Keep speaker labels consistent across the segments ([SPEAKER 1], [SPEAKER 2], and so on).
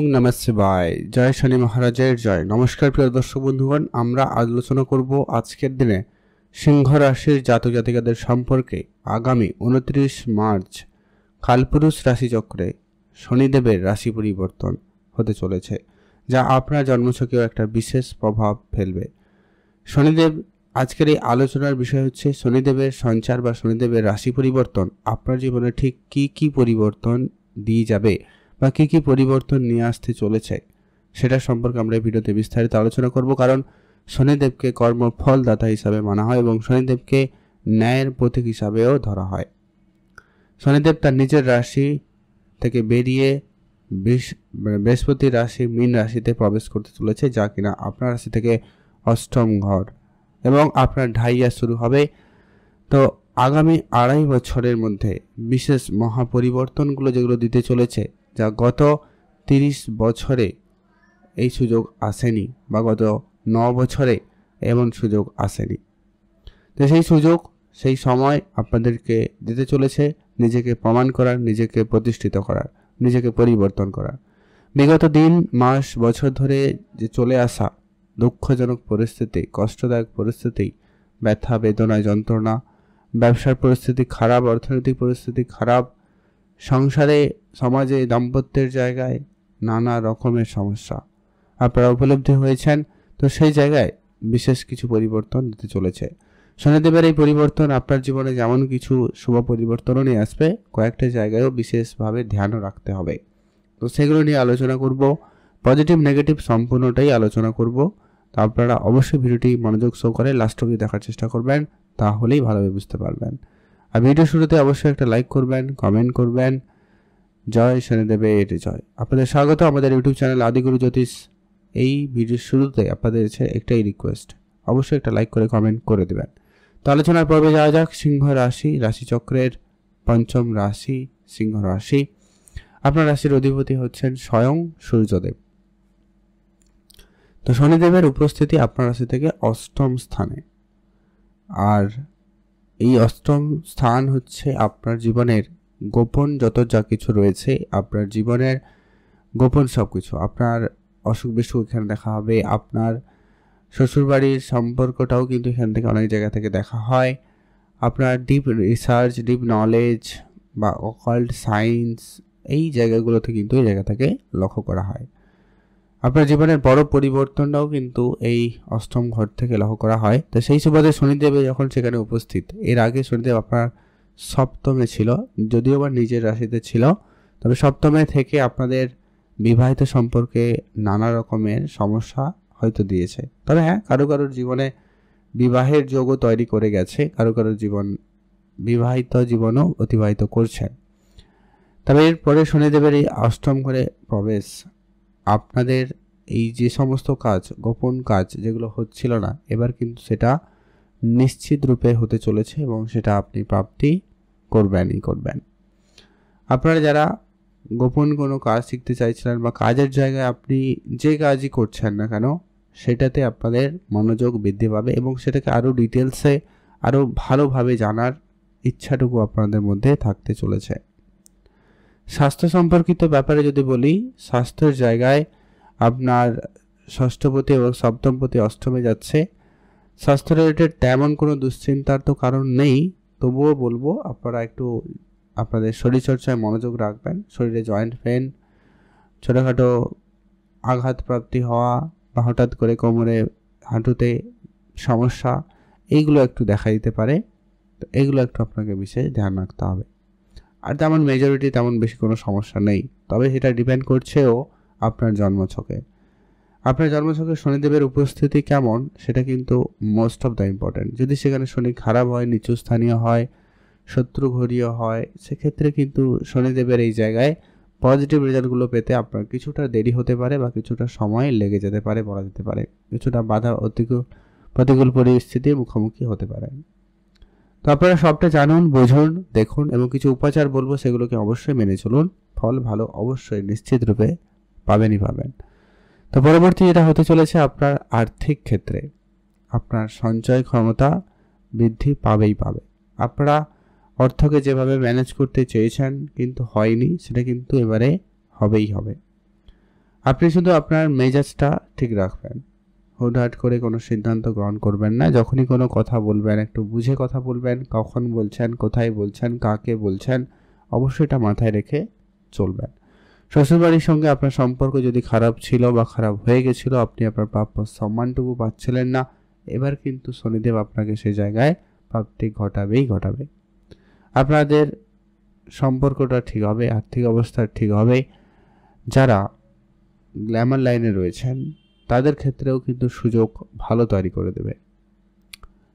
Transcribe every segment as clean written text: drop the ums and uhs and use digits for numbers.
[SPEAKER 1] ওং নমঃ শিবায়। জয় শনি মহারাজের জয়। নমস্কার প্রিয় দর্শক বন্ধুগণ, আমরা আলোচনা করব আজকের দিনে সিংহ রাশির জাতক জাতিকাদের সম্পর্কে। আগামী 29 মার্চ কালপুরুষ রাশিচক্রে শনিদেবের রাশি পরিবর্তন হতে চলেছে, যা আপনার জন্মছকেও একটা বিশেষ প্রভাব ফেলবে। শনিদেব, আজকের এই আলোচনার বিষয় হচ্ছে শনিদেবের সঞ্চার বা শনিদেবের রাশি পরিবর্তন আপনার জীবনে ঠিক কি কি পরিবর্তন দিয়ে যাবে বা কী কী পরিবর্তন নিয়ে আসতে চলেছে সেটা সম্পর্কে আমরা এই ভিডিওতে বিস্তারিত আলোচনা করব। কারণ শনিদেবকে কর্মফলদাতা হিসাবে মানা হয় এবং শনিদেবকে ন্যায়ের প্রতীক হিসাবেও ধরা হয়। শনিদেব তার নিজের রাশি থেকে বেরিয়ে বৃহস্পতি রাশি মীন রাশিতে প্রবেশ করতে চলেছে, যা কিনা আপনার রাশি থেকে অষ্টম ঘর, এবং আপনার ঢাইয়া শুরু হবে। তো আগামী 2.5 বছরের মধ্যে বিশেষ মহাপরিবর্তনগুলো যেগুলো দিতে চলেছে, যা গত 30 বছরে এই সুযোগ আসেনি বা গত 9 বছরে এমন সুযোগ আসেনি। তো সেই সুযোগ, সেই সময় আপনাদেরকে দিতে চলেছে নিজেকে প্রমাণ করার, নিজেকে প্রতিষ্ঠিত করার, নিজেকে পরিবর্তন করার। বিগত দিন, মাস, বছর ধরে যে চলে আসা দুঃখজনক পরিস্থিতি, কষ্টদায়ক পরিস্থিতি, ব্যথা বেদনা যন্ত্রণা, ব্যবসার পরিস্থিতি খারাপ, অর্থনৈতিক পরিস্থিতি খারাপ, সংসারে সমাজে দাম্পত্যের জায়গায় নানা রকমের সমস্যা আপনারা উপলব্ধি হয়েছেন। তো সেই জায়গায় বিশেষ কিছু পরিবর্তন দিতে চলেছে শনিদেবের। এই পরিবর্তন আপনার জীবনে যেমন কিছু শুভ পরিবর্তনও নিয়ে আসবে, কয়েকটা জায়গায়ও বিশেষভাবে ধ্যানও রাখতে হবে। তো সেগুলো নিয়ে আলোচনা করব, পজিটিভ নেগেটিভ সম্পূর্ণটাই আলোচনা করব। তো আপনারা অবশ্যই ভিডিওটি মনোযোগ সহকারে লাস্ট অবধি দেখার চেষ্টা করবেন, তাহলেই ভালোভাবে বুঝতে পারবেন। আর ভিডিও শুরুতে অবশ্যই একটা লাইক করবেন, কমেন্ট করবেন। জয় শনিদেবের জয়। আপনাদের স্বাগত আমাদের ইউটিউব চ্যানেল আদিগুরু জ্যোতিষ। এই ভিডিওর শুরুতে আপনাদের একটাই রিকোয়েস্ট, অবশ্যই একটা লাইক করে কমেন্ট করে দেবেন। তো আলোচনার পর্বে যাওয়া যাক। সিংহ রাশি, রাশিচক্রের পঞ্চম রাশি সিংহ রাশি। আপনার রাশির অধিপতি হচ্ছেন স্বয়ং সূর্যদেব। তো শনিদেবের উপস্থিতি আপনার রাশি থেকে অষ্টম স্থানে, আর এই অষ্টম স্থান হচ্ছে আপনার জীবনের গোপন যত যা কিছু রয়েছে, আপনার জীবনের গোপন সব কিছু। আপনার অসুখ বিসুখ এখানে দেখা হবে, আপনার শ্বশুরবাড়ির সম্পর্কটাও কিন্তু এখান থেকে অনেক জায়গা থেকে দেখা হয়। আপনার ডিপ রিসার্চ, ডিপ নলেজ বা অকাল্ট সায়েন্স, এই জায়গাগুলোতে কিন্তু এই জায়গা থেকে লক্ষ্য করা হয়। আপনার জীবনের বড় পরিবর্তনটাও কিন্তু এই অষ্টম ঘর থেকে লক্ষ্য করা হয়। তো সেই সুবাদে শনিদেব যখন সেখানে উপস্থিত, এর আগে শনিদেব আপনার সপ্তমে ছিল, যদিও বা নিজের রাশিতে ছিল, তবে সপ্তমে থেকে আপনাদের বিবাহিত সম্পর্কে নানা রকমের সমস্যা হয়তো দিয়েছে। তবে হ্যাঁ, কারো কারোর জীবনে বিবাহের যোগও তৈরি করে গেছে, কারো কারোর জীবন বিবাহিত জীবনও অতিবাহিত করছেন। তবে এরপরে শনিদেবের এই অষ্টম ঘরে প্রবেশ আপনাদের এই যে সমস্ত কাজ, গোপন কাজ যেগুলো হচ্ছিল না, এবার কিন্তু সেটা নিশ্চিত রূপে হতে চলেছে এবং সেটা আপনি প্রাপ্তি করবেন। আপনারা যারা গোপন কোনো কাজ শিখতে চাইছিলেন বা কাজের জায়গায় আপনি যে কাজই করছেন না কেন, সেটাতে আপনাদের মনোযোগ বৃদ্ধি পাবে এবং সেটাকে আরও ডিটেলসে, আরও ভালোভাবে জানার ইচ্ছাটুকু আপনাদের মধ্যে থাকতে চলেছে। স্বাস্থ্য সম্পর্কিত ব্যাপারে যদি বলি, স্বাস্থ্যের জায়গায় আপনার ষষ্ঠপতি এবং সপ্তমপতি অষ্টমে যাচ্ছে। স্বাস্থ্য রিলেটেড তেমন কোনো দুশ্চিন্তার তো কারণ নেই, তবুও বলবো আপনারা একটু আপনাদের শরীরচর্চায় মনোযোগ রাখবেন। শরীরে জয়েন্ট পেন, ছোটোখাটো আঘাতপ্রাপ্তি হওয়া বা হঠাৎ করে কোমরে হাঁটুতে সমস্যা, এইগুলো একটু দেখা দিতে পারে। তো এগুলো একটু আপনাকে বিশেষ ধ্যান রাখতে হবে। আর তেমন মেজরিটি তেমন বেশি কোনো সমস্যা নেই, তবে সেটা ডিপেন্ড করছেও আপনার জন্মছকে। আপনার জন্মছকে শনিদেবের উপস্থিতি কেমন সেটা কিন্তু মোস্ট অফ দ্য ইম্পর্টেন্ট। যদি সেখানে শনি খারাপ হয়, নিচু স্থানীয় হয়, শত্রু ঘরীয় হয়, সেক্ষেত্রে কিন্তু শনিদেবের এই জায়গায় পজিটিভ রেজাল্টগুলো পেতে আপনার কিছুটা দেরি হতে পারে বা কিছুটা সময় লেগে যেতে পারে, বলা যেতে পারে। কিছুটা বাধা প্রতিকূল পরিস্থিতির মুখোমুখি হতে পারে। তো আপনারা সবটা জানুন, বুঝুন, দেখুন এবং কিছু উপাচার বলবো, সেগুলোকে অবশ্যই মেনে চলুন। ফল ভালো অবশ্যই নিশ্চিত রূপে পাবেনই পাবেন। তো পরবর্তী যেটা হতে চলেছে, আপনার আর্থিক ক্ষেত্রে আপনার সঞ্চয় ক্ষমতা বৃদ্ধি পাবে। আপনারা অর্থকে যেভাবে ম্যানেজ করতে চেয়েছেন কিন্তু হয়নি, সেটা কিন্তু এবারে হবেই হবে। আপনি শুধু আপনার মেজাজটা ঠিক রাখবেন, হুটহাট করে কোনো সিদ্ধান্ত গ্রহণ করবেন না। যখনই কোনো কথা বলবেন একটু বুঝে কথা বলবেন, কখন বলছেন, কোথায় বলছেন, কাকে বলছেন, অবশ্যই এটা মাথায় রেখে চলবেন। শ্বশুরবাড়ির সঙ্গে আপনার সম্পর্ক যদি খারাপ ছিল বা খারাপ হয়ে গেছিলো, আপনি আপনার প্রাপ্য সম্মানটুকু পাচ্ছিলেন না, এবার কিন্তু শনিদেব আপনাকে সেই জায়গায় প্রাপ্তি ঘটাবে। আপনাদের সম্পর্কটা ঠিক হবে, আর্থিক অবস্থা ঠিক হবে। যারা গ্ল্যামার লাইনে রয়েছেন তাদের ক্ষেত্রেও কিন্তু সুযোগ ভালো তৈরি করে দেবে।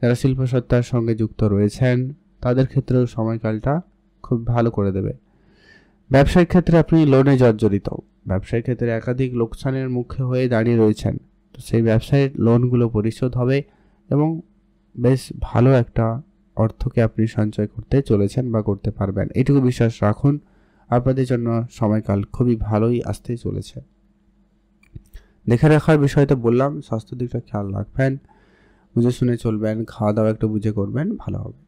[SPEAKER 1] যারা শিল্পসত্তার সঙ্গে যুক্ত রয়েছেন তাদের ক্ষেত্রেও সময়কালটা খুব ভালো করে দেবে। ব্যবসায়িক ক্ষেত্রে আপনি লোনে জর্জরিত, ব্যবসায়িক ক্ষেত্রে একাধিক লোকসানের মুখে হয়ে দাঁড়িয়ে রয়েছেন, তো সেই ব্যবসায়ের লোনগুলো পরিশোধ হবে এবং বেশ ভালো একটা অর্থকে আপনি সঞ্চয় করতে চলেছেন বা করতে পারবেন, এটুকু বিশ্বাস রাখুন। আপনাদের জন্য সময়কাল খুবই ভালোই আসতে চলেছে। দেখে রাখার বিষয় তো বললাম, স্বাস্থ্য দিকটা খেয়াল রাখবেন, বুঝে শুনে চলবেন, খাওয়া দাওয়া একটু বুঝে করবেন, ভালো হবে।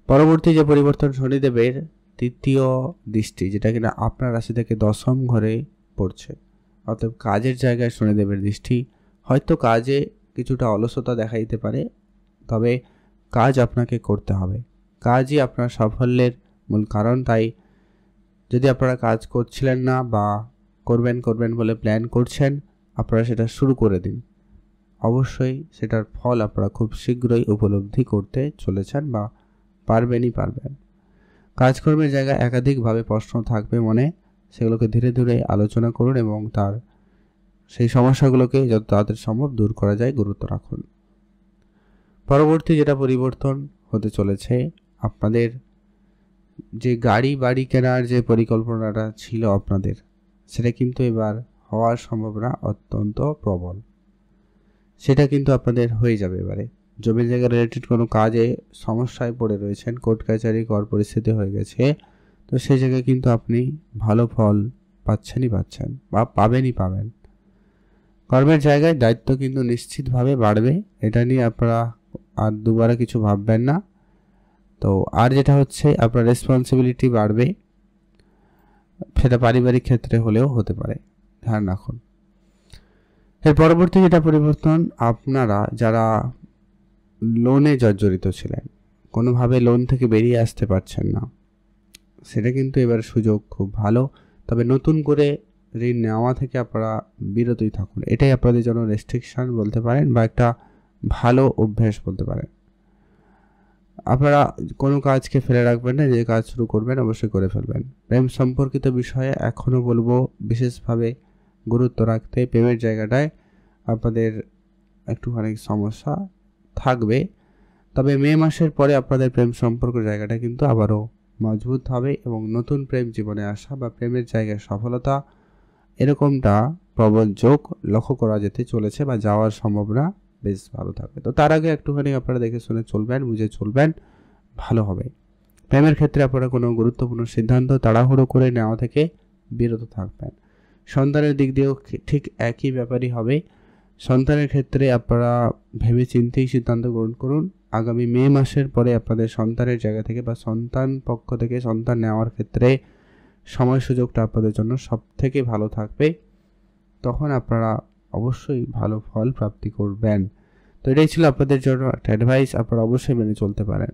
[SPEAKER 1] পরবর্তী যে পরিবর্তন শনিদেবের তৃতীয় দৃষ্টি, যেটা কিনা আপনার রাশি থেকে দশম ঘরে পড়ছে, অর্থাৎ কাজের জায়গায় শনিদেবের দৃষ্টি। হয়তো কাজে কিছুটা অলসতা দেখা দিতে পারে, তবে কাজ আপনাকে করতে হবে, কাজই আপনার সাফল্যের মূল কারণ। তাই যদি আপনারা কাজ করছিলেন না বা করবেন বলে প্ল্যান করছেন, আপনারা সেটা শুরু করে দিন। অবশ্যই সেটার ফল আপনারা খুব শীঘ্রই উপলব্ধি করতে চলেছেন বা পারবেন। কাজকর্মের জায়গায় একাধিকভাবে প্রশ্ন থাকবে মনে, সেগুলোকে ধীরে ধীরে আলোচনা করুন এবং তার সেই সমস্যাগুলোকে যত তাড়াতাড়ি সম্ভব দূর করা যায় গুরুত্ব রাখুন। পরবর্তী যেটা পরিবর্তন হতে চলেছে, আপনাদের যে বাড়ি কেনার যে পরিকল্পনাটা ছিল আপনাদের, সেটা কিন্তু এবার হওয়ার সম্ভাবনা অত্যন্ত প্রবল। সেটা কিন্তু আপনাদের হয়ে যাবে এবারে। জমি জায়গা রিলেটেড কোনো কাজে সমস্যায় পড়ে রয়েছেন, কোর্ট কাছারি কর পরিস্থিতি হয়ে গেছে, তো সেই জায়গায় কিন্তু আপনি ভালো ফল পাচ্ছেন বা পাবেন। কর্মের জায়গায় দায়িত্ব কিন্তু নিশ্চিতভাবে বাড়বে, এটা নিয়ে আপনারা আর দুবারে কিছু ভাববেন না। তো আর যেটা হচ্ছে, আপনার রেসপন্সিবিলিটি বাড়বে, সেটা পারিবারিক ক্ষেত্রে হলেও হতে পারে, ধ্যান রাখুন। এর পরবর্তী যেটা পরিবর্তন, আপনারা যারা লোনে জর্জরিত ছিলেন, কোনোভাবে লোন থেকে বেরিয়ে আসতে পারছেন না, সেটা কিন্তু এবার সুযোগ খুব ভালো। তবে নতুন করে ঋণ নেওয়া থেকে আপনারা বিরতই থাকুন, এটাই আপনাদের জন্য রেস্ট্রিকশন বলতে পারেন বা একটা ভালো অভ্যাস বলতে পারেন। আপনারা কোনো কাজকে ফেলে রাখবেন না, যে কাজ শুরু করবেন অবশ্যই করে ফেলবেন। প্রেম সম্পর্কিত বিষয়ে এখনও বলবো বিশেষভাবে গুরুত্ব রাখতে। প্রেমের জায়গাটায় আপনাদের একটুখানি সমস্যা থাকবে, তবে মে মাসের পরে আপনাদের প্রেম সম্পর্ক জায়গাটা কিন্তু আবারও মজবুত হবে এবং নতুন প্রেম জীবনে আসা বা প্রেমের জায়গায় সফলতা, এরকমটা প্রবল যোগ লক্ষ্য করা যেতে চলেছে বা যাওয়ার সম্ভাবনা বেশ ভালো থাকবে। তো তার আগে একটুখানি আপনারা দেখে শুনে চলবেন, বুঝে চলবেন, ভালো হবে। প্রেমের ক্ষেত্রে আপনারা কোনো গুরুত্বপূর্ণ সিদ্ধান্ত তাড়াহুড়ো করে নেওয়া থেকে বিরত থাকবেন। সন্তানের দিক দিয়েও ঠিক একই ব্যাপারই হবে। সন্তানের ক্ষেত্রে আপনারা ভেবে চিন্তেই সিদ্ধান্ত গ্রহণ করুন। আগামী মে মাসের পরে আপনাদের সন্তানের জায়গা থেকে বা সন্তান পক্ষ থেকে সন্তান নেওয়ার ক্ষেত্রে সময় সুযোগটা আপনাদের জন্য সব থেকে ভালো থাকবে, তখন আপনারা অবশ্যই ভালো ফল প্রাপ্তি করবেন। তো এটাই ছিল আপনাদের জন্য একটা অ্যাডভাইস, আপনারা অবশ্যই মেনে চলতে পারেন।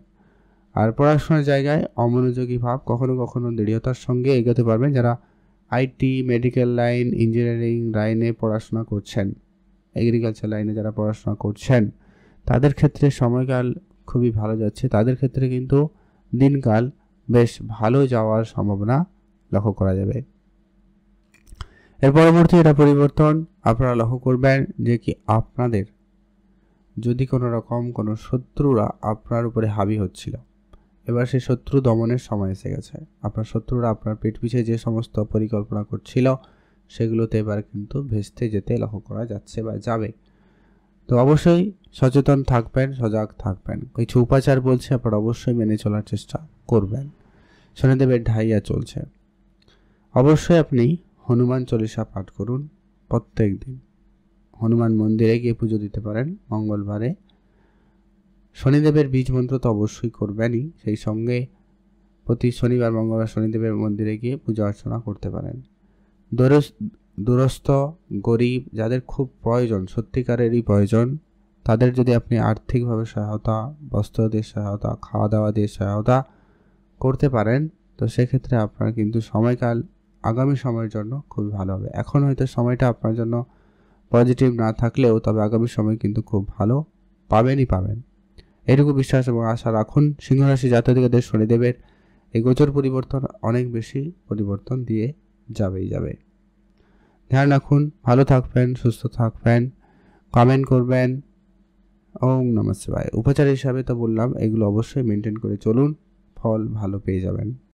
[SPEAKER 1] আর পড়াশোনার জায়গায় অমনোযোগী ভাব, কখনো দৃঢ়তার সঙ্গে এগোতে পারবেন। যারা আইটি, মেডিকেল লাইন, ইঞ্জিনিয়ারিং লাইনে পড়াশোনা করছেন, এগ্রিকালচার লাইনে যারা পড়াশোনা করছেন, তাদের ক্ষেত্রে সময়কাল খুবই ভালো যাচ্ছে। তাদের ক্ষেত্রে কিন্তু দিনকাল বেশ ভালো যাওয়ার সম্ভাবনা লক্ষ্য করা যাবে। এর পরবর্তী এটা পরিবর্তন আপনারা লক্ষ্য করবেন যে কি আপনাদের যদি কোনো রকম কোনো শত্রুরা আপনার উপরে হাবি হচ্ছিল, এবার সেই শত্রু দমনের সময় এসে গেছে। আপনার শত্রুরা আপনার পেট পিছে যে সমস্ত পরিকল্পনা করছিল, সেগুলোতে এবার কিন্তু ভেস্তে যেতে লক্ষ্য করা যাচ্ছে বা যাবে। তো অবশ্যই সচেতন থাকবেন, সজাগ থাকবেন। কিছু উপাচার বলছে, আপনারা অবশ্যই মেনে চলার চেষ্টা করবেন। শনিদেবের ঢাইয়া চলছে, অবশ্যই আপনি হনুমান চল্লিশা পাঠ করুন প্রত্যেক দিন। হনুমান মন্দিরে গিয়ে পুজো দিতে পারেন মঙ্গলবারে। শনিদেবের বীজ মন্ত্র তো অবশ্যই করবেনই, সেই সঙ্গে প্রতি শনিবার মঙ্গলবার শনিদেবের মন্দিরে গিয়ে পূজা অর্চনা করতে পারেন। দুরস্থ, গরিব, যাদের খুব প্রয়োজন, সত্যিকারেরই প্রয়োজন, তাদের যদি আপনি আর্থিকভাবে সহায়তা, বস্ত্র দিয়ে সহায়তা, খাওয়া দাওয়া দিয়ে সহায়তা করতে পারেন, তো সেক্ষেত্রে আপনার কিন্তু সময়কাল আগামী সময়ের জন্য খুবই ভালো হবে। এখন হয়তো সময়টা আপনার জন্য পজিটিভ না থাকলেও তবে আগামী সময় কিন্তু খুব ভালো পাবেন। এটুকু বিশ্বাস এবং আশা রাখুন। সিংহ রাশি জাতকদের শনিদেবের এই গোচর পরিবর্তন অনেক বেশি পরিবর্তন দিয়ে যাবে। ধ্যান রাখুন, ভালো থাকবেন, সুস্থ থাকবেন, কমেন্ট করবেন। ওম নমঃ শিবায়। উপচার হিসাবে তো বললাম, এগুলো অবশ্যই মেনটেন করে চলুন, ফল ভালো পেয়ে যাবেন।